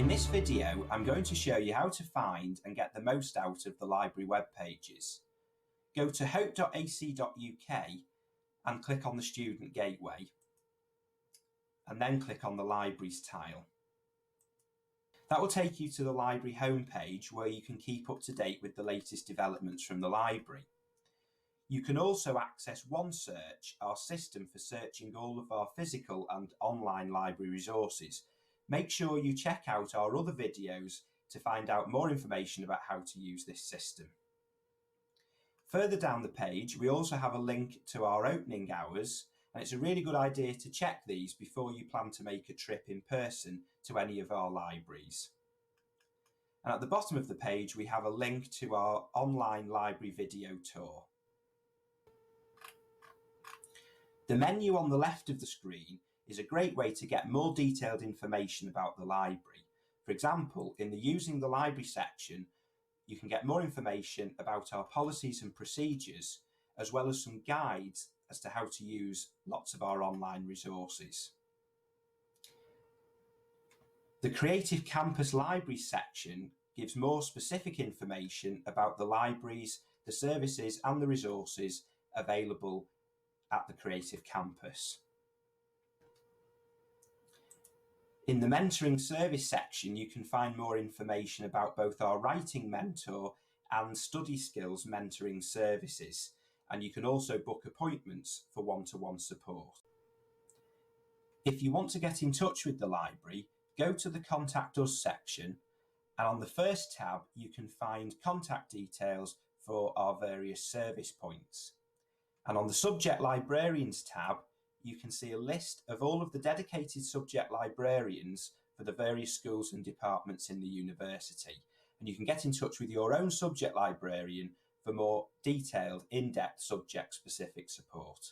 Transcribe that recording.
this video, I'm going to show you how to find and get the most out of the library web pages. Go to hope.ac.uk and click on the Student Gateway, and then click on the Libraries tile. That will take you to the library homepage where you can keep up to date with the latest developments from the library. You can also access OneSearch, our system for searching all of our physical and online library resources. Make sure you check out our other videos to find out more information about how to use this system. Further down the page, we also have a link to our opening hours, and it's a really good idea to check these before you plan to make a trip in person to any of our libraries. And at the bottom of the page, we have a link to our online library video tour. The menu on the left of the screen is a great way to get more detailed information about the library. For example, in the Using the Library section, you can get more information about our policies and procedures, as well as some guides as to how to use lots of our online resources. The Creative Campus Libraries section gives more specific information about the libraries, the services and the resources available at the Creative Campus. In the Mentoring Service section, you can find more information about both our Writing Mentor and Study Skills mentoring services, and you can also book appointments for one-to-one support. If you want to get in touch with the library, go to the Contact Us section, and on the first tab you can find contact details for our various service points. And on the Subject Librarians tab, you can see a list of all of the dedicated subject librarians for the various schools and departments in the university. And you can get in touch with your own subject librarian for more detailed, in-depth subject-specific support.